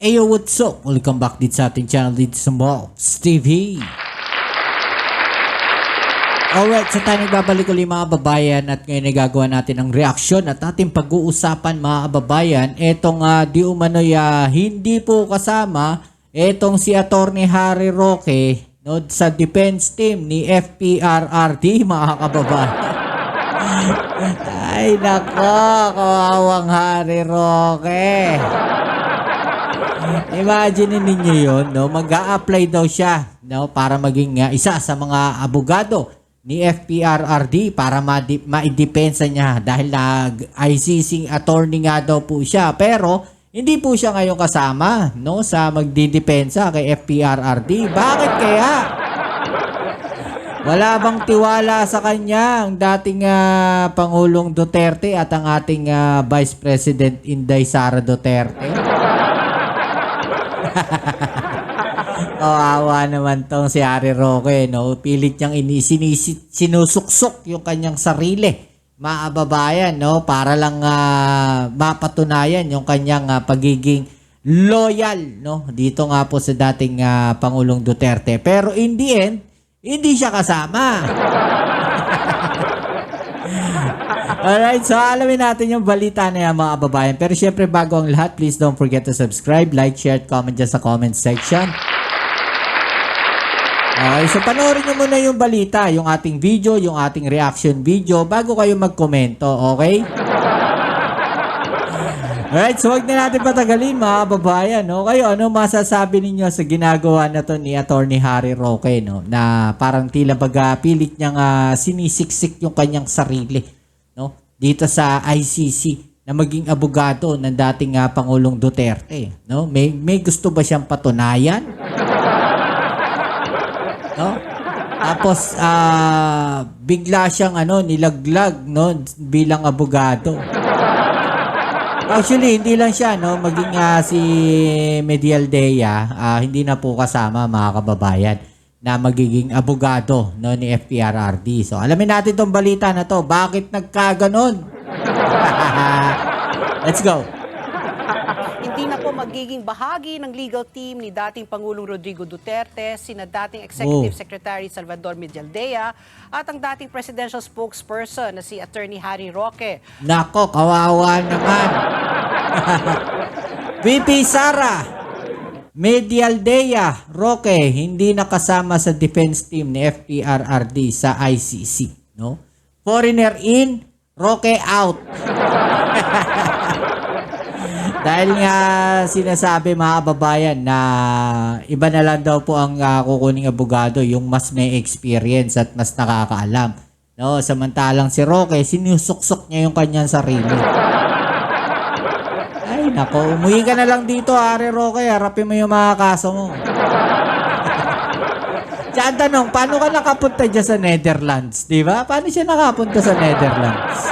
Ayo, what's up? Welcome back dito sa ating channel dito sa Mops TV. Alright, so tayo nagbabalik ulit mga kababayan at ngayon ay gagawa natin ang reaksyon at ating pag-uusapan mga kababayan. Etong di umano'y hindi po kasama etong si Attorney Harry Roque no, sa defense team ni FPRRD mga kababayan. Ay nako, kawawang Harry Roque. Imagine ninyo yun, no? Mag-a-apply daw siya, no? Para maging isa sa mga abogado ni FPRRD para maidepensa niya dahil ICC attorney nga daw po siya. Pero hindi po siya ngayon kasama, no? Sa magdidepensa kay FPRRD. Bakit kaya? Wala bang tiwala sa kanya ang dating Pangulong Duterte at ang ating Vice President Inday Sara Duterte? Kawawa naman tong si Harry Roque, no? Pilit niyang sinusuksok yung kanyang sarili, mga kababayan, no? Para lang mapatunayan yung kanyang pagiging loyal, no? Dito nga po sa dating Pangulong Duterte. Pero in the end, hindi siya kasama. Alright, so alamin natin yung balita na yan mga kababayan. Pero syempre bago ang lahat, please don't forget to subscribe, like, share, at comment dyan sa comment section. Okay, so panoorin nyo muna yung balita, yung ating video, yung ating reaction video bago kayo magkomento, okay? Alright, so huwag na natin patagalin mga kababayan, no? Kayo, ano masasabi ninyo sa ginagawa na to ni Attorney Harry Roque, no? Na parang tila pilit niyang sinisiksik yung kanyang sarili, no? Dito sa ICC na maging abogado ng dating Pangulong Duterte, no? May gusto ba siyang patunayan? No? Tapos bigla siyang nilaglag, no, bilang abogado. Actually, hindi lang siya, no, maging si Medialdea, hindi na po kasama mga kababayan na magiging abogado, no, ni FPRRD. So, alamin natin tong balita na to. Bakit nagkaganon? Let's go. Hindi na po magiging bahagi ng legal team ni dating Pangulong Rodrigo Duterte, sina dating Executive Secretary Salvador Medialdea at ang dating presidential spokesperson na si Attorney Harry Roque. Nako, kawawa naman. VP Sara Medialdea Roque hindi nakasama sa defense team ni FPRRD sa ICC, no? Foreigner in, Roque out. Dahil nga sinasabi mga kababayan na iba na lang daw po ang kukuning abogado, yung mas may experience at mas nakakaalam. No, samantalang si Roque, sinusuksok niya yung kanyang sarili. Ay nako, umuwi ka na lang dito, Harry Roque, harapin mo yung mga kaso mo. Diyan tanong, paano ka nakapunta dyan sa Netherlands? Diba? Paano siya nakapunta sa Netherlands?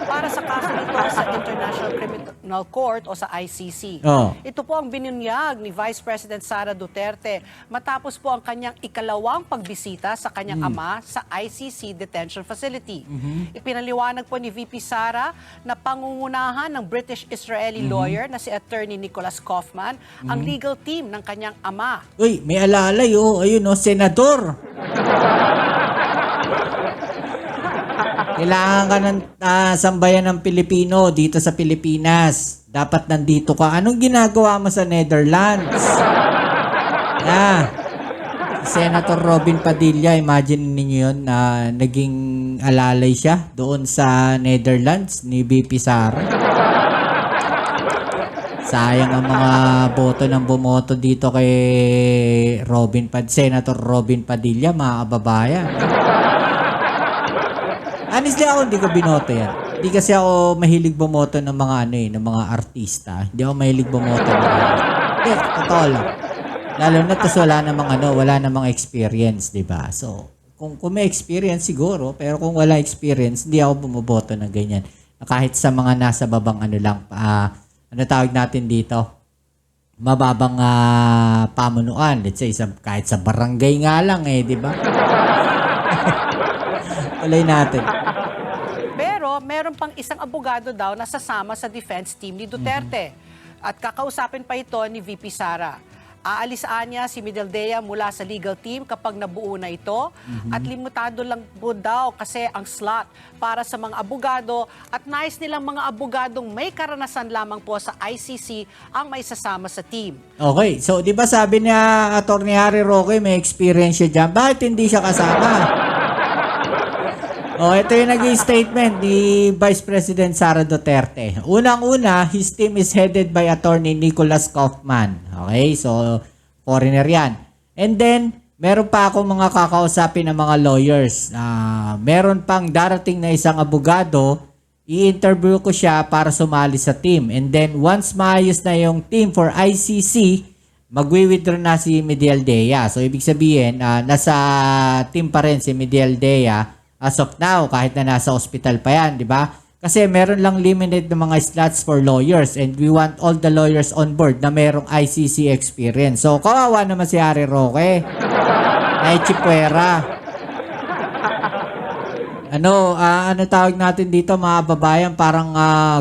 Para sa kaso nito sa International Criminal Court o sa ICC. Oh. Ito po ang binunyag ni Vice President Sara Duterte matapos po ang kanyang ikalawang pagbisita sa kanyang ama sa ICC detention facility. Ipinaliwanag po ni VP Sara na pangungunahan ng British-Israeli lawyer na si Attorney Nicholas Kaufman ang legal team ng kanyang ama. Uy, may alalay oh. Ayun oh, senador. Kailangan ka ng sambayan ng Pilipino dito sa Pilipinas. Dapat nandito ka. Anong ginagawa mo sa Netherlands? Senator Robin Padilla, imagine ninyo yun na naging alalay siya doon sa Netherlands ni VP Sara. Sayang ang mga boto ng bumoto dito kay Senator Robin Padilla, mga kababayan. Honestly ako, hindi ko binoto yan. Hindi kasi ako mahilig bumoto ng mga ng mga artista. Hindi ako mahilig bumoto ng hindi, totoo lang. Lalo na tas wala namang experience, di ba? So, kung may experience siguro, pero kung wala experience, hindi ako bumoboto ng ganyan. Kahit sa mga nasa babang tawag natin dito? Mababang pamunuan. Let's say, kahit sa barangay nga lang di ba? Tuloy natin. Pero meron pang isang abogado daw na sasama sa defense team ni Duterte. At kakausapin pa ito ni VP Sara. Aalisaan niya si Medialdea mula sa legal team kapag nabuo na ito at limitado lang po daw kasi ang slot para sa mga abogado at nais nilang mga abogadong may karanasan lamang po sa ICC ang may sasama sa team. Okay, so di ba sabi niya Attorney Harry Roque may experience siya dyan, bakit hindi siya kasama? Ito yung naging statement ni Vice President Sara Duterte. Unang-una, his team is headed by Attorney Nicholas Kaufman. Okay, so foreigner yan. And then, meron pa akong mga kakausapin ng mga lawyers. Meron pang darating na isang abogado, i-interview ko siya para sumali sa team. And then, once maayos na yung team for ICC, magwi-withdraw na si Medialdea. So, ibig sabihin, nasa team pa rin si Medialdea as of now, kahit na nasa hospital pa yan, di ba? Kasi meron lang limited na mga slots for lawyers and we want all the lawyers on board na merong ICC experience. So, kawawa naman si Harry Roque. Naichipwera. Ano tawag natin dito mga babayan? Parang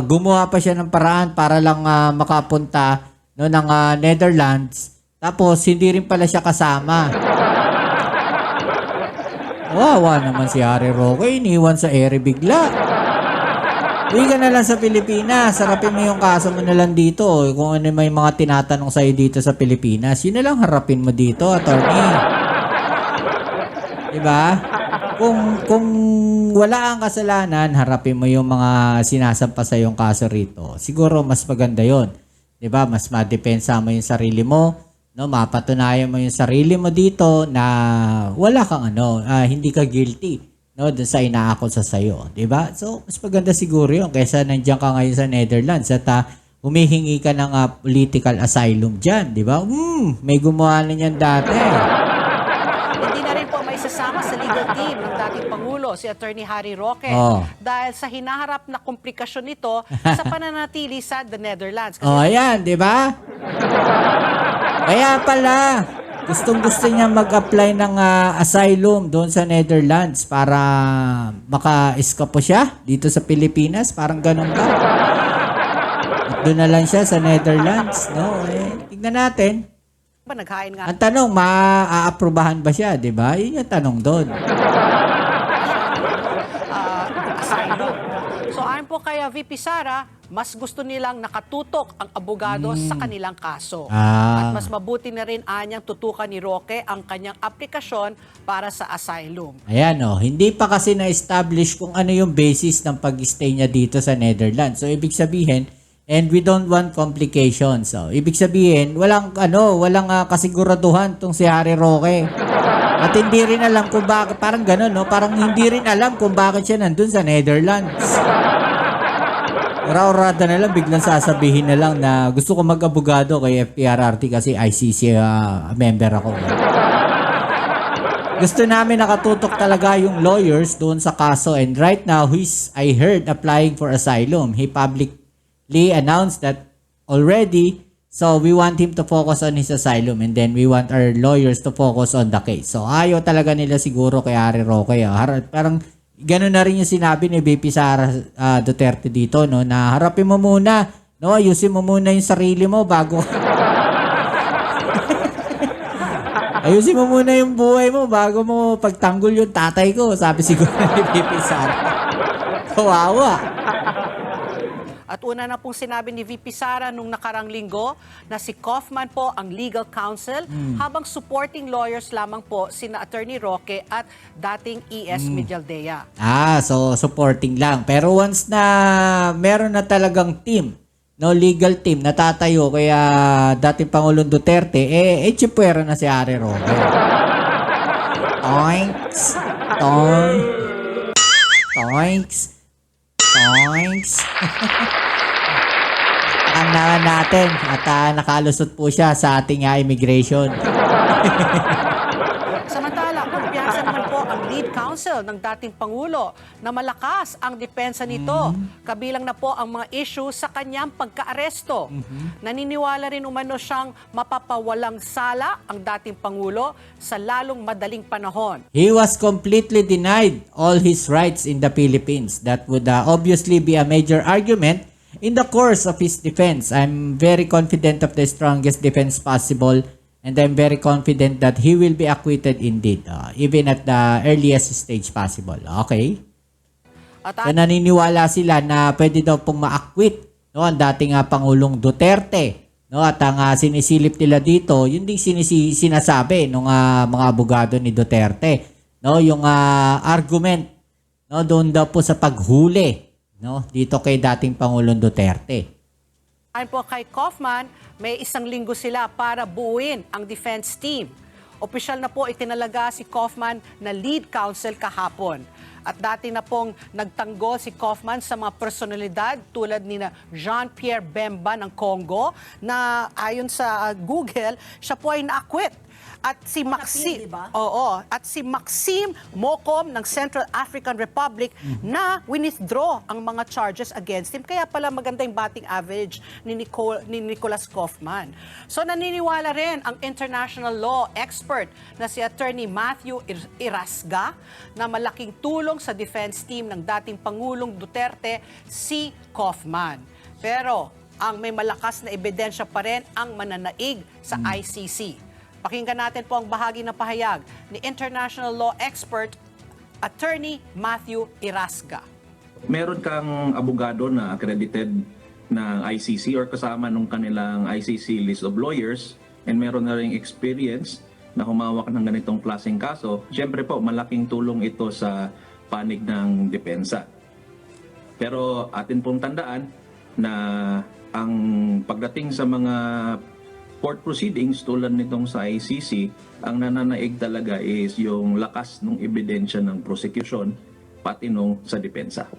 gumawa pa siya ng paraan para lang makapunta ng Netherlands. Tapos, hindi rin pala siya kasama. Wawa naman si Harry Roque, iniwan sa ere bigla. Uwi ka na lang sa Pilipinas, sarapin mo yung kaso mo na lang dito. Kung ano may mga tinatanong sa'yo dito sa Pilipinas, yun na lang harapin mo dito, attorney. Diba? Kung wala ang kasalanan, harapin mo yung mga sinasampa sa yung kaso rito. Siguro mas maganda yon, diba? Mas madepensa mo yung sarili mo. No, mapatunayan mo yung sarili mo dito na wala kang hindi ka guilty, no, dun sa inaakot sa sayo, 'di ba? So, mas maganda siguro 'yon kaysa nandiyan ka ngayon sa Netherlands at humihingi ka ng political asylum diyan, 'di ba? May gumawa na niyan dati. Hindi na rin po may sasama sa legal team ng dating Pangulo, si Attorney Harry Roque, dahil sa hinaharap na komplikasyon nito sa pananatili sa the Netherlands. Kasi ayan, 'di ba? Kaya pala, gustong-gusto niya mag-apply ng asylum doon sa Netherlands para maka-escape siya dito sa Pilipinas. Parang ganun ba? At doon na lang siya sa Netherlands. No? Tignan natin. ba naghain nga? Ang tanong, maa-aprobahan ba siya? Diba? Yun yung tanong doon. Asylum. So ayon po kay VP Sara, mas gusto nilang nakatutok ang abogado sa kanilang kaso. At mas mabuti na rin anyang tutukan ni Roque ang kanyang aplikasyon para sa asylum. Ayan hindi pa kasi na-establish kung ano yung basis ng pag-stay niya dito sa Netherlands. So ibig sabihin, and we don't want complications. So ibig sabihin, walang kasiguraduhan tong si Harry Roque. At hindi rin alam kung bakit, parang gano'n, no? Parang hindi rin alam kung bakit siya nandun sa Netherlands. Ora-orada na lang, biglang sasabihin na lang na gusto ko mag-abogado kay FPRRT kasi ICC member ako. Gusto namin nakatutok talaga yung lawyers doon sa kaso, and right now, I heard applying for asylum. He publicly announced that already, so we want him to focus on his asylum and then we want our lawyers to focus on the case. So ayaw talaga nila siguro kay Harry Roque. Parang gano'n na rin yung sinabi ni VP Sara Duterte dito, no, na harapin mo muna, no, ayusin mo muna yung sarili mo bago ayusin mo muna yung buhay mo bago mo pagtanggol yung tatay ko, sabi siguro ni VP Sara. Kawawa. At una na pong sinabi ni VP Sara nung nakarang linggo na si Kaufman po ang legal counsel habang supporting lawyers lamang po sina Attorney Roque at dating ES Medialdea. So supporting lang. Pero once na meron na talagang team, no, legal team na tatayo kaya dating Pangulong Duterte, chipwera na si Harry Roque. Toinks. Ang natin at nakalusot po siya sa ating immigration. Samantala, kumpiyansa naman po ang lead counsel ng dating Pangulo na malakas ang depensa nito. Kabilang na po ang mga issue sa kanyang pagkaaresto. Naniniwala rin umano siyang mapapawalang sala ang dating Pangulo sa lalong madaling panahon. He was completely denied all his rights in the Philippines. That would obviously be a major argument in the course of his defense, I'm very confident of the strongest defense possible, and I'm very confident that he will be acquitted indeed, even at the earliest stage possible. Okay? At So naniniwala sila na pwede daw pong ma-acquit, no, ang dating Pangulong Duterte. No, at ang sinisilip nila dito, yun din sinasabi ng mga abogado ni Duterte. No, yung argument, no, doon daw po sa paghuli, no, dito kay dating Pangulong Duterte. ayon po kay Kaufman, may isang linggo sila para buuin ang defense team. Opisyal na po itinalaga si Kaufman na lead counsel kahapon. At dati na pong nagtanggol si Kaufman sa mga personalidad tulad ni na Jean-Pierre Bemba ng Congo na ayon sa Google, siya po ay na-acquit. At si Maxime, at si Maxime Mokom ng Central African Republic na withdraw ang mga charges against him. Kaya pala maganda yung batting average ni Nicholas Kaufman. So naniniwala rin ang international law expert na si Attorney Matthew Irasga na malaking tulong sa defense team ng dating Pangulong Duterte, si Kaufman. Pero ang may malakas na ebidensya pa rin ang mananaig sa ICC. Pakinggan natin po ang bahagi ng pahayag ni international law expert Attorney Matthew Irasga. Meron kang abogado na accredited ng ICC or kasama nung kanilang ICC list of lawyers and meron na ring experience na humawak ng ganitong klaseng kaso. Siyempre po, malaking tulong ito sa panig ng depensa. Pero atin pong tandaan na ang pagdating sa mga court proceedings tulad nitong sa ICC, ang nananaig talaga is yung lakas ng ebidensya ng prosecution pati nung sa depensa.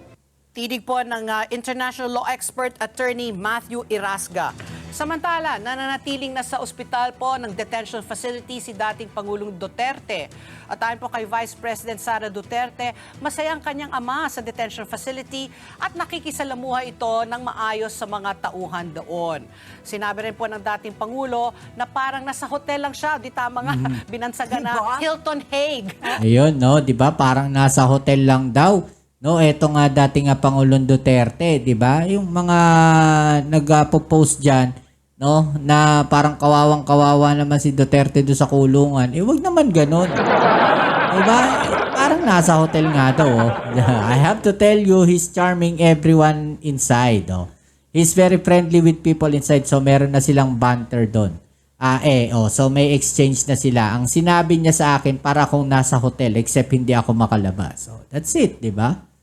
Tinig po ng international law expert Attorney Matthew Irasga. Samantala, nananatiling nasa ospital po ng detention facility si dating Pangulong Duterte. At ayon po kay Vice President Sara Duterte, masayang kanyang ama sa detention facility at nakikisalamuha ito ng maayos sa mga tauhan doon. Sinabi rin po ng dating Pangulo na parang nasa hotel lang siya, di tama nga, binansagan na Hilton Hague. Ayun, no, 'di ba? Parang nasa hotel lang daw. No, eto nga dating Pangulong Duterte, 'di ba? Yung mga nagpo-post diyan, no, na parang kawawang-kawawa naman si Duterte do sa kulungan. Wag naman ganoon. 'Di ba? Parang nasa hotel nga daw, oh. I have to tell you, he's charming everyone inside, oh. He's very friendly with people inside, so meron na silang banter doon. So may exchange na sila. Ang sinabi niya sa akin, para akong nasa hotel except hindi ako makalabas. So that's it, 'di ba?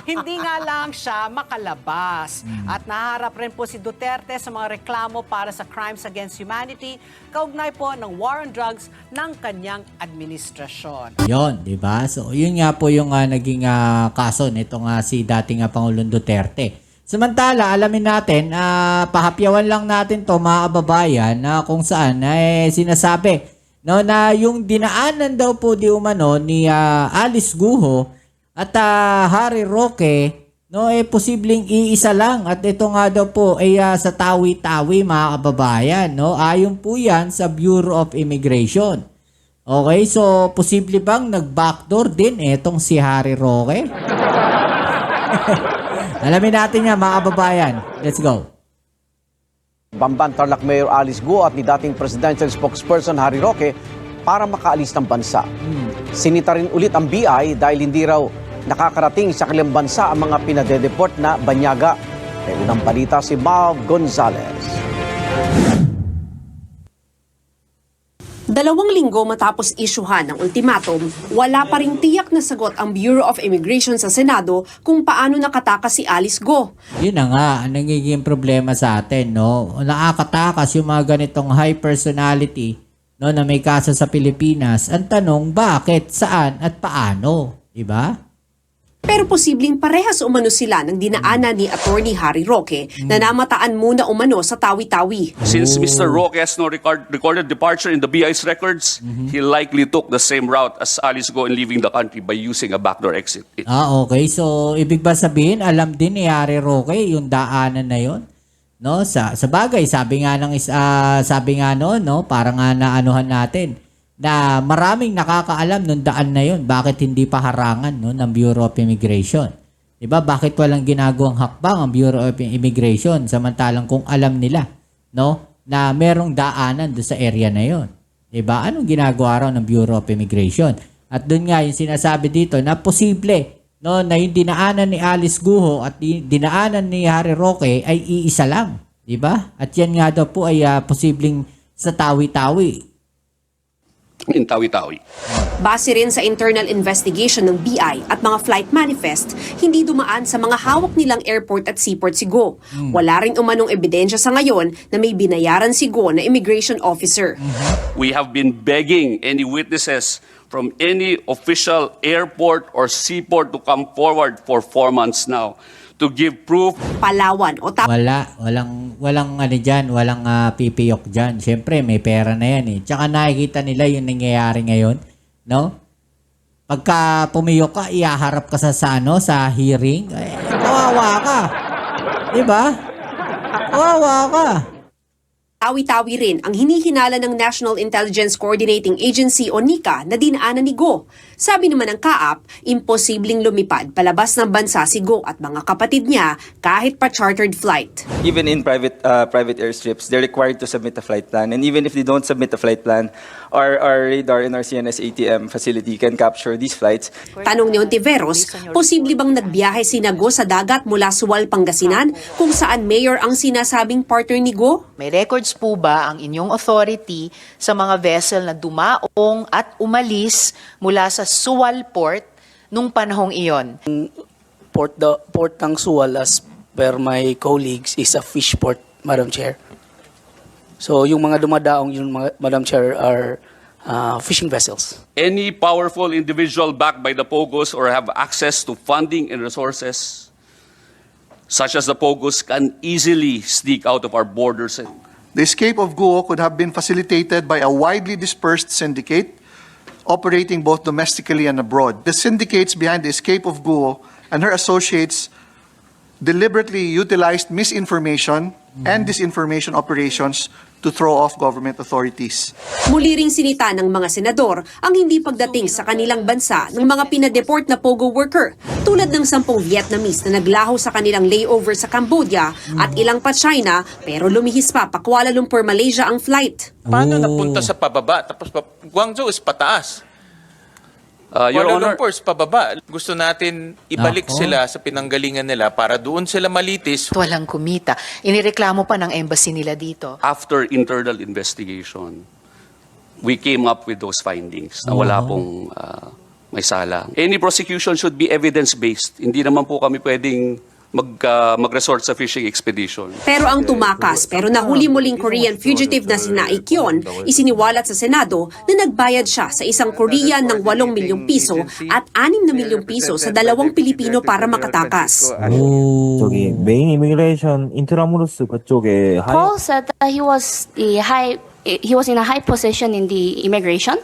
Hindi nga lang siya makalabas. At naharap rin po si Duterte sa mga reklamo para sa crimes against humanity, kaugnay po ng war on drugs ng kanyang administrasyon. Yon, 'di ba? So yun nga po yung naging kaso nito nga si dating Pangulong Duterte. Samantala, alamin natin, pahapyawan lang natin to mga kababayan na kung saan sinasabi no, na yung dinaanan daw po di umano ni Alice Guho at Harry Roque, no, posibleng iisa lang. At ito nga daw po ay sa Tawi-Tawi mga kababayan. No? Ayon po yan sa Bureau of Immigration. Okay, so posible bang nag-backdoor din etong si Harry Roque? Alamin natin yan mga kababayan. Let's go. Bamban Tarlac Mayor Alice Guo at ni dating presidential spokesperson Harry Roque para makaalis ng bansa. Sinita rin ulit ang BI dahil hindi raw nakakarating sa kanilang bansa ang mga pinadedeport na banyaga. May unang balita si Mav Gonzalez. 2 linggo matapos isyuhan ng ultimatum, wala pa ring tiyak na sagot ang Bureau of Immigration sa Senado kung paano nakatakas si Alice Guo. Yun na nga, ang nagiging problema sa atin, no? Nakakatakas yung mga ganitong high personality, no, na may kaso sa Pilipinas. Ang tanong, bakit, saan, at paano? Diba? Pero posibleng parehas umano sila ng dinaanan ni Attorney Harry Roque na namataan muna umano sa Tawi-Tawi. Since Mr. Roque has no recorded departure in the BI's records, he likely took the same route as Alice Guo in leaving the country by using a backdoor exit. Okay. So, ibig ba sabihin, alam din ni Harry Roque yung daanan na yon? No, sa bagay, sabi nga noon, no, parang nga naanuhan natin na maraming nakakaalam nung daan na yon, bakit hindi pa harangan, no, ng Bureau of Immigration. Diba? Bakit walang ginagawang hakbang ang Bureau of Immigration samantalang kung alam nila, no, na merong daanan doon sa area na yon? Diba? Anong ginagawa raw ng Bureau of Immigration? At doon nga yung sinasabi dito na posible, no, na yung dinaanan ni Alice Guo at dinaanan ni Harry Roque ay iisa lang. Diba? At yan nga daw po ay posibleng sa Tawi-Tawi. In Tawi-Tawi. Base rin sa internal investigation ng BI at mga flight manifest, hindi dumaan sa mga hawak nilang airport at seaport si Go. Wala rin umanong ebidensya sa ngayon na may binayaran si Go na immigration officer. We have been begging any witnesses from any official airport or seaport to come forward for 4 months now to give proof. Palawan o Walang ano dyan, walang pipiyok dyan. Siyempre, may pera na yan eh. Tsaka nakikita nila yung nangyayari ngayon, no? Pagka pumiyok ka, ihaharap ka sa hearing, kawawa ka. Diba? Kawawa ka. Tawi-tawi rin ang hinihinala ng National Intelligence Coordinating Agency o NICA na dinaanan ni Go. Sabi naman ng KAAP, imposibleng lumipad palabas ng bansa si Go at mga kapatid niya kahit pa chartered flight. Even in private airstrips, they're required to submit a flight plan. And even if they don't submit a flight plan, our radar and our CNS ATM facility can capture these flights. Tanong ni Ontiveros, posible bang nagbiyahe si Go sa dagat mula Suwal, Pangasinan kung saan mayor ang sinasabing partner ni Go? May records po ba ang inyong authority sa mga vessel na dumaong at umalis mula sa Suwal Port nung panahong iyon? Port ng Suwal, as per my colleagues, is a fish port, Madam Chair. So yung mga dumadaong yun, Madam Chair, are fishing vessels. Any powerful individual backed by the POGOs or have access to funding and resources, such as the POGOs, can easily sneak out of our borders. The escape of Guo could have been facilitated by a widely dispersed syndicate operating both domestically and abroad. The syndicates behind the escape of Guo and her associates deliberately utilized misinformation and disinformation operations to throw off government authorities. Muli ring sinita ng mga senador ang hindi pagdating sa kanilang bansa ng mga pinadeport na POGO worker tulad ng 10 Vietnamese na naglaho sa kanilang layover sa Cambodia at ilang pa China pero lumihis pa Kuala Lumpur, Malaysia ang flight. Paano napunta sa pababa? Tapos Guangzhou is pataas. Your Kuala Honor, Lumpur is pababa. Gusto natin ibalik sila sa pinanggalingan nila para doon sila malitis. Walang kumita. Inireklamo pa ng embassy nila dito. after internal investigation, we came up with those findings na wala pong may sala. Any prosecution should be evidence-based. Hindi naman po kami pwedeng mag-resort sa fishing expedition. Pero ang tumakas pero nahuli muling Korean fugitive na si Na Ik-yeon isiniwalat sa Senado na nagbayad siya sa isang Korean ng 8 milyong piso at 6 na milyong piso sa 2 Pilipino para makatakas. 저기 메인 이미그레이션 인트라무로스 그쪽에 Paul said that he was in a high position in the immigration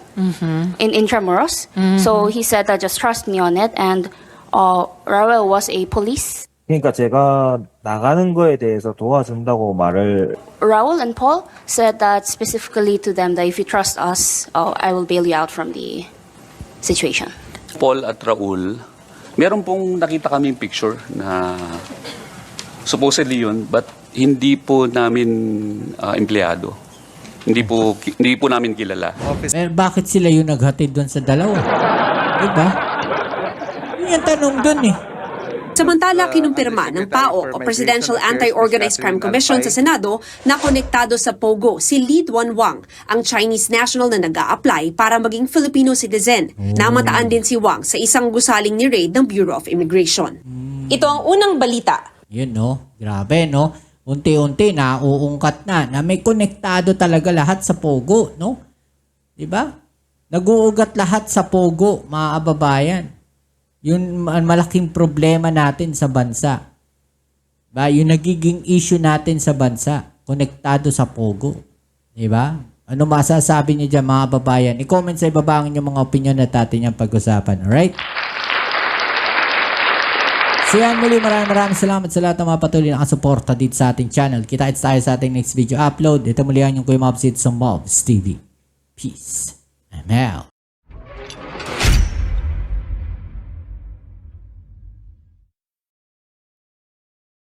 in Intramuros. So he said that just trust me on it. And Raul was a police. 그러니까 제가 나가는 거에 대해서 도와준다고 말을 Raul and Paul said that specifically to them that if you trust us, I will bail you out from the situation. Paul at Raul, meron pong nakita kaming picture na supposedly yun, but hindi po namin empleyado. Hindi po namin kilala. Bakit sila yung naghatid doon sa dalawa? Diba? Yun yung tanong doon eh. Samantala, kinumpirma ng PAOK o Presidential Anti-Organized Crime Commission sa Senado na konektado sa POGO si Li Duanwang, ang Chinese national na nag-a-apply para maging Filipino citizen. Namataan din si Wang sa isang gusaling ni raid ng Bureau of Immigration. Ito ang unang balita. Yun no, grabe no. Unti-unti na uungkat na may konektado talaga lahat sa POGO, no? 'Di ba? Nag-uugat lahat sa POGO, mga kababayan. Yun ang malaking problema natin sa bansa. Ba, yung nagiging issue natin sa bansa, konektado sa POGO. 'Di ba? Ano masasabi niyo diyan, mga kababayan? I-comment sa ibaba ang inyong mga opinion at atin yung pag-usapan, alright? So yan, muli maraming salamat sa lahat ng mga patuloy na nakasuporta dito sa ating channel. Kita-kits tayo sa ating next video upload. Ito muli ang yung Kuya Mobs sa Mobs TV. Peace. I'm out.